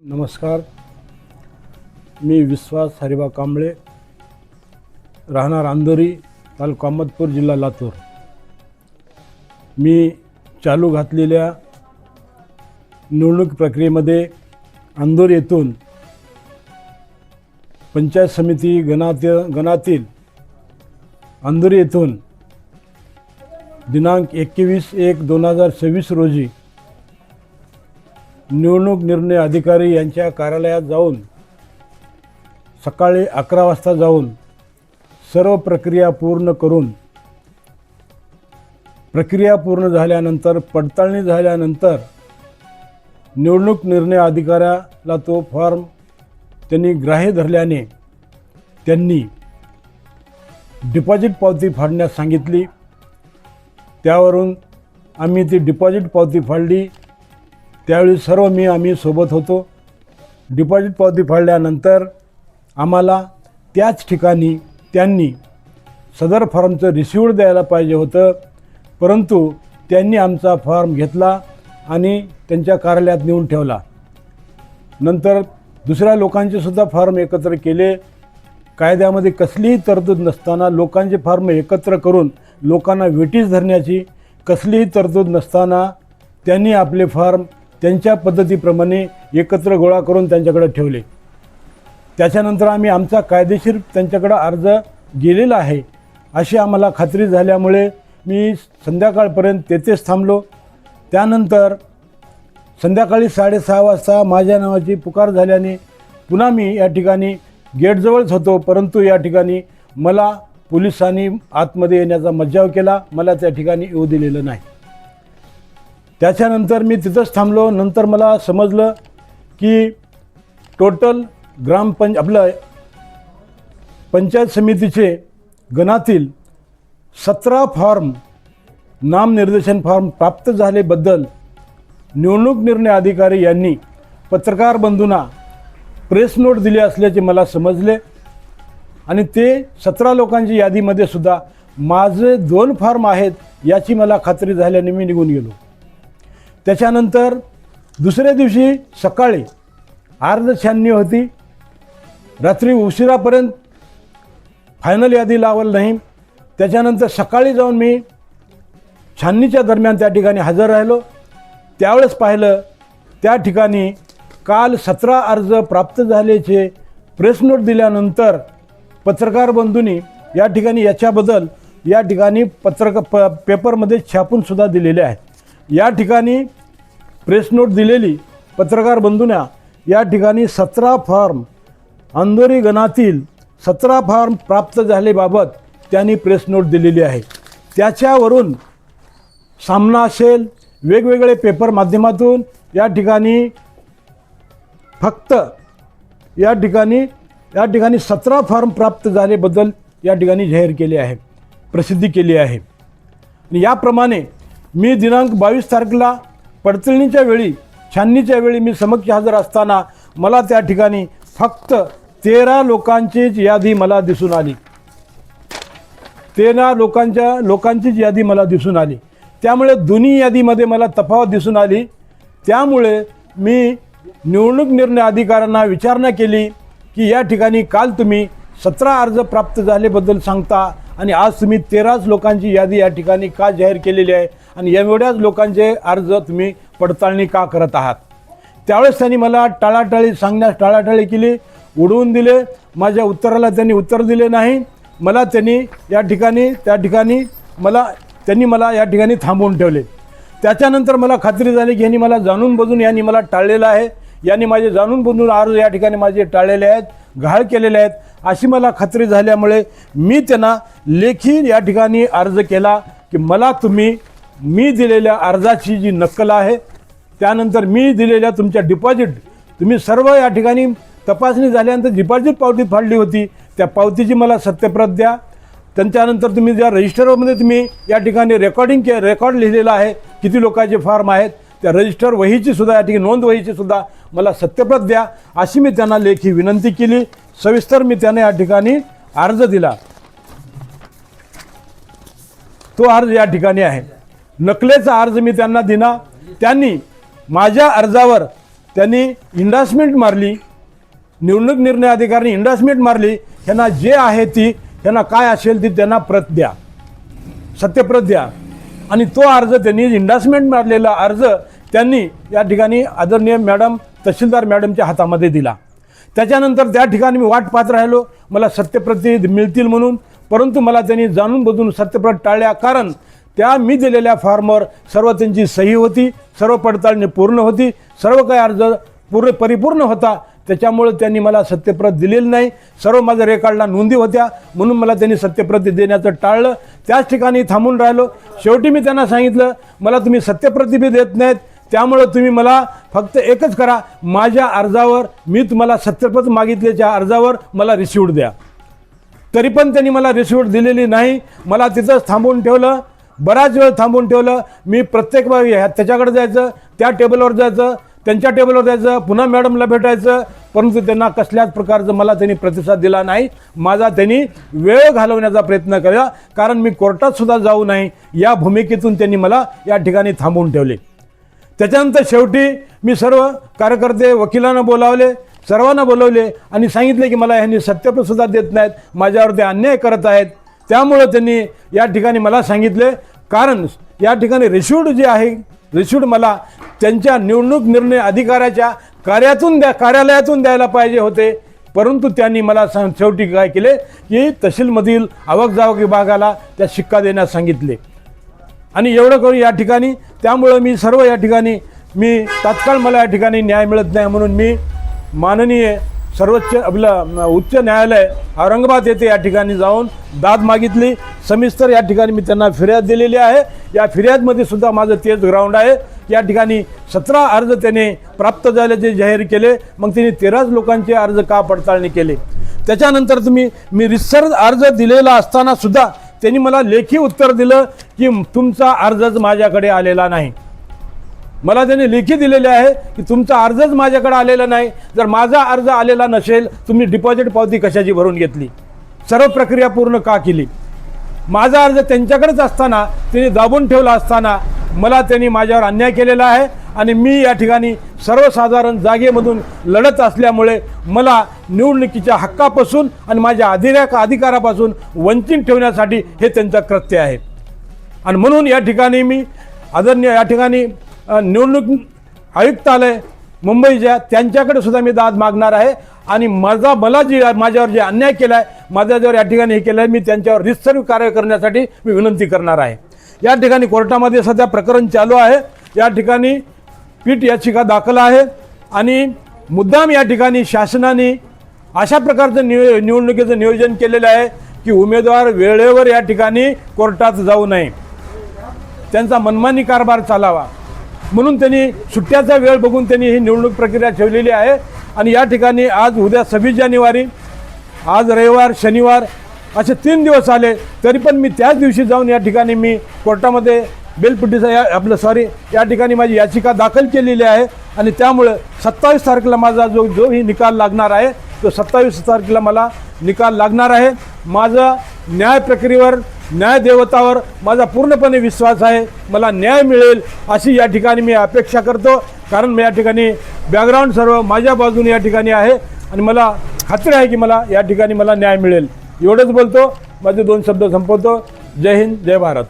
नमस्कार, मी विश्वास हरिबा कांबळे, राहणार अंधोरी, तालुका अहमदपूर, जिल्हा लातूर। मी चालू घातलेल्या निवडणूक प्रक्रियेमध्ये अंधोरी येथून पंचायत समिती गणातील अंधोरी येथून दिनांक 21/1/2026 रोजी निवडणूक निर्णय अधिकारी यांच्या कार्यालयात जाऊन सकाळी 11 वाजता जाऊन सर्व प्रक्रिया पूर्ण करून, प्रक्रिया पूर्ण झाल्यानंतर पडताळणी झाल्यानंतर निवडणूक निर्णय अधिकाऱ्याला तो फॉर्म त्यांनी ग्राह्य धरल्याने त्यांनी डिपॉझिट पावती फाडण्यास सांगितली। त्यावरून आम्ही ती डिपॉझिट पावती फाडली। त्यावेळी आम्ही सोबत होतो। डिपॉझिट पावती फाडल्यानंतर आम्हाला त्याच ठिकाणी त्यांनी सदर फॉर्मचं रिसिव्ड द्यायला पाहिजे होतं, परंतु त्यांनी आमचा फॉर्म घेतला आणि त्यांच्या कार्यालयात नेऊन ठेवला। नंतर दुसऱ्या लोकांचे सुद्धा फॉर्म एकत्र केले। कायद्यामध्ये कसलीही तरतूद नसताना लोकांचे फॉर्म एकत्र करून लोकांना वेठीस धरण्याची कसलीही तरतूद नसताना त्यांनी आपले फॉर्म त्यांच्या पद्धतीप्रमाणे एकत्र गोळा करून त्यांच्याकडे ठेवले। त्याच्यानंतर आम्ही आमचा कायदेशीर त्यांच्याकडे अर्ज गेलेला आहे अशी आम्हाला खात्री झाल्यामुळे मी संध्याकाळपर्यंत तेथेच थांबलो। त्यानंतर संध्याकाळी 6:30 वाजता माझ्या नावाची पुकार झाल्याने पुन्हा मी या ठिकाणी गेटजवळच होतो, परंतु या ठिकाणी मला पोलिसांनी आतमध्ये येण्याचा मज्जाव केला। मला त्या ठिकाणी येऊ दिलेलं नाही। त्याच्यानंतर मी तिथंच थांबलो। नंतर मला समजलं की टोटल पंचायत समितीचे गणातील 17 फॉर्म नामनिर्देशन फॉर्म प्राप्त झालेबद्दल निवडणूक निर्णय अधिकारी यांनी पत्रकार बंधूंना प्रेस नोट दिली असल्याचे मला समजले आणि ते 17 लोकांची यादीमध्ये सुद्धा माझे 2 फॉर्म आहेत याची मला खात्री झाल्याने मी निघून गेलो। त्याच्यानंतर दुसऱ्या दिवशी सकाळी अर्ज छाननी होती। रात्री उशिरापर्यंत फायनल यादी लावलं नाही। त्याच्यानंतर सकाळी जाऊन मी छाननीच्या दरम्यान त्या ठिकाणी हजर राहिलो। त्यावेळेस पाहिलं त्या ठिकाणी काल 17 अर्ज प्राप्त झाल्याचे प्रेस नोट दिल्यानंतर पत्रकार बंधूंनी या ठिकाणी याच्याबद्दल या ठिकाणी पेपरमध्ये छापूनसुद्धा दिलेले आहेत। या ठिकाणी प्रेस नोट दिलेली पत्रकार बंधूंना या ठिकाणी 17 फॉर्म अंधोरी गणातील 17 फॉर्म प्राप्त झालेबाबत त्यांनी प्रेस नोट दिलेली आहे। त्याच्यावरून सामना असेल, वेगवेगळे पेपर माध्यमातून या ठिकाणी फक्त या ठिकाणी 17 फॉर्म प्राप्त झालेबद्दल या ठिकाणी जाहीर केले आहे, प्रसिद्धी केली आहे। आणि याप्रमाणे मी दिनांक 22 तारखेला पडताळणीच्या वेळी, छाननीच्या वेळी मी समक्ष हजर असताना मला त्या ठिकाणी फक्त 13 लोकांचीच यादी मला दिसून आली। 13 लोकांचीच यादी मला दिसून आली। त्यामुळे दोन्ही यादीमध्ये मला तफावत दिसून आली। त्यामुळे मी निवडणूक निर्णय अधिकाऱ्यांना विचारणा केली की या ठिकाणी काल तुम्ही 17 अर्ज प्राप्त झालेबद्दल सांगता आणि आज तुम्ही 13 लोकांची यादी या ठिकाणी का जाहीर केलेली आहे आणि एवढ्याच लोकांचे अर्ज तुम्ही पडताळणी का करत आहात? त्यावेळेस त्यांनी मला टाळाटाळी केली, उडवून दिले। माझ्या उत्तराला त्यांनी उत्तर दिले नाही। मला त्यांनी मला या ठिकाणी थांबवून ठेवले। त्याच्यानंतर मला खात्री झाली की यांनी मला जाणून बुजून यांनी मला टाळलेलं आहे। यांनी माझे जाणून बुजून अर्ज या ठिकाणी माझे टाळलेले आहेत, घाळ केलेले आहेत अशी मला खात्री झाल्यामुळे मी त्यांना लेखी या ठिकाणी अर्ज केला की मला मी दिलेल्या अर्जाची जी नक्कल आहे, त्यानंतर मी दिलेल्या तुमच्या डिपॉझिट तुम्ही सर्व या ठिकाणी तपासणी झाल्यानंतर डिपॉझिट पावती फाडली होती, त्या पावतीची मला सत्यप्रत द्या। त्याच्यानंतर तुम्ही ज्या रजिस्टरमध्ये तुम्ही या ठिकाणी रेकॉर्ड लिहिलेला आहे किती लोकांचे फॉर्म आहेत, त्या रजिस्टर वहीची सुद्धा या ठिकाणी नोंद वहीची सुद्धा मला सत्यप्रत द्या अशी मी त्यांना लेखी विनंती केली। सविस्तर मी त्यांना या ठिकाणी अर्ज दिला। तो अर्ज या ठिकाणी आहे। नकलेचा अर्ज मी त्यांना दिला। त्यांनी माझ्या अर्जावर त्यांनी इंडासमेंट मारली, निवडणूक निर्णय अधिकाऱ्यांनी इंडासमेंट मारली. ह्यांना जे आहे ती, ह्यांना काय असेल ती त्यांना प्रत द्या, सत्यप्रत द्या. आणि तो अर्ज त्यांनी इंडासमेंट मारलेला अर्ज त्यांनी या ठिकाणी आदरणीय मॅडम तहसीलदार मॅडमच्या हातामध्ये दिला. त्याच्यानंतर त्या ठिकाणी मी वाट पाहत राहिलो मला सत्यप्रती मिळतील म्हणून, परंतु मला त्यांनी जाणून बुजून सत्यप्रत टाळल्या. कारण त्या मी दिलेल्या फॉर्मवर सर्व त्यांची सही होती, सर्व पडताळणी पूर्ण होती, सर्व काही अर्ज परिपूर्ण होता. त्याच्यामुळे त्यांनी मला सत्यप्रत दिलेली नाही. सर्व माझ्या रेकॉर्डला नोंदी होत्या, म्हणून मला त्यांनी सत्यप्रती देण्याचं टाळलं. त्याच ठिकाणी थांबून राहिलो. शेवटी मी त्यांना सांगितलं मला तुम्ही सत्यप्रती बी देत नाहीत, त्यामुळं तुम्ही मला फक्त एकच करा, माझ्या अर्जावर मी तुम्हाला सत्यप्रत मागितल्याच्या अर्जावर मला रिसिव्ट द्या. तरी पण त्यांनी मला रिसिव्ट दिलेली नाही. मला तिथंच थांबवून ठेवलं, बराच वेळ थांबवून ठेवलं. मी प्रत्येक त्याच्याकडे जायचं, त्या टेबलवर जायचं, त्यांच्या टेबलवर जायचं, पुन्हा मॅडमला भेटायचं, परंतु त्यांना कसल्याच प्रकारचं मला त्यांनी प्रतिसाद दिला नाही. माझा त्यांनी वेळ घालवण्याचा प्रयत्न केला, कारण मी कोर्टातसुद्धा जाऊ नाही या भूमिकेतून त्यांनी मला या ठिकाणी थांबवून ठेवले. त्याच्यानंतर शेवटी मी सर्व कार्यकर्ते वकिलांना बोलावले, सर्वांना बोलवले आणि सांगितले की मला ह्यांनी सत्यप्रतसुद्धा देत नाहीत, माझ्यावर ते अन्याय करत आहेत. त्यामुळं त्यांनी या ठिकाणी मला सांगितले, कारण या ठिकाणी रिसिव्ट जे आहे, रिसिव्ट मला त्यांच्या निवडणूक निर्णय अधिकाऱ्याच्या कार्यालयातून द्यायला पाहिजे होते. परंतु त्यांनी मला शेवटी काय केले की तहसीलमधील आवक-जावक विभागाला त्या शिक्का देण्यास सांगितले. आणि एवढं करून या ठिकाणी त्यामुळं मी सर्व या ठिकाणी तात्काळ मला या ठिकाणी न्याय मिळत नाही म्हणून मी माननीय उच्च न्यायालय औरंगाबाद येथे या ठिकाणी जाऊन दाद मागितली. सविस्तर या ठिकाणी मी त्यांना फिर्याद दिलेली आहे. या फिर्यादमध्ये सुद्धा माझं तेच ग्राउंड आहे. या ठिकाणी 17 अर्ज त्याने प्राप्त झाल्याचे जाहीर केले. मग त्यांनी 13 लोकांचे अर्ज का पडताळणी केले. त्याच्यानंतर मी रिसर्च अर्ज दिलेला असताना सुद्धा त्यांनी मला लेखी उत्तर दिलं की तुमचा अर्जच माझ्याकडे आलेला नाही. मला त्यांनी लेखी दिलेले आहे की तुमचा अर्जच माझ्याकडे आलेला नाही. जर माझा अर्ज आलेला नसेल तुम्ही डिपॉझिट पावती कशाची भरून घेतली, सर्व प्रक्रिया पूर्ण का केली. माझा अर्ज त्यांच्याकडेच असताना त्यांनी दाबून ठेवला असताना मला त्यांनी माझ्यावर अन्याय केलेला आहे. आणि मी या ठिकाणी सर्वसाधारण जागेमधून लढत असल्यामुळे मला निवडणुकीच्या हक्कापासून आणि माझ्या अधिकारापासून वंचित ठेवण्यासाठी हे त्यांचं कृत्य आहे. आणि म्हणून या ठिकाणी मी आदरणीय या ठिकाणी निवडणूक आयुक्तालय मुंबईच्या त्यांच्याकडे सुद्धा मी दाद मागणार आहे. आणि माझ्यावर जे अन्याय केला आहे, माझ्यावर या ठिकाणी हे केलं आहे, मी त्यांच्यावर रितसर कार्य करण्यासाठी मी विनंती करणार आहे. या ठिकाणी कोर्टामध्ये सध्या प्रकरण चालू आहे. या ठिकाणी पीठ याचिका दाखल आहे आणि मुद्दाम या ठिकाणी शासनाने अशा प्रकारचं निवडणुकीचं नियोजन केलेलं आहे की उमेदवार वेळेवर या ठिकाणी कोर्टात जाऊ नये, त्यांचा मनमानी कारभार चालावा म्हणून त्यांनी सुट्ट्याचा वेळ बघून त्यांनी ही निवडणूक प्रक्रिया ठेवलेली आहे. आणि या ठिकाणी उद्या 26 जानेवारी, आज रविवार, शनिवार असे 3 दिवस आले, तरी पण मी त्याच दिवशी जाऊन या ठिकाणी मी कोर्टामध्ये या ठिकाणी माझी याचिका दाखल केलेली आहे. आणि त्यामुळे 27 तारखेला माझा जो ही निकाल लागणार आहे तो 27 तारखेला मला निकाल लागणार आहे. माझा न्याय प्रक्रियेवर, न्याय देवतावर माझा पूर्णपणे विश्वास आहे. मला न्याय मिळेल अशी या ठिकाणी मी अपेक्षा करतो, कारण मी या ठिकाणी बॅकग्राऊंड सर्व माझ्या बाजूने या ठिकाणी आहे आणि मला खात्री आहे की मला या ठिकाणी मला न्याय मिळेल. एवढंच बोलतो, माझे 2 शब्द संपवतो. जय हिंद, जय भारत.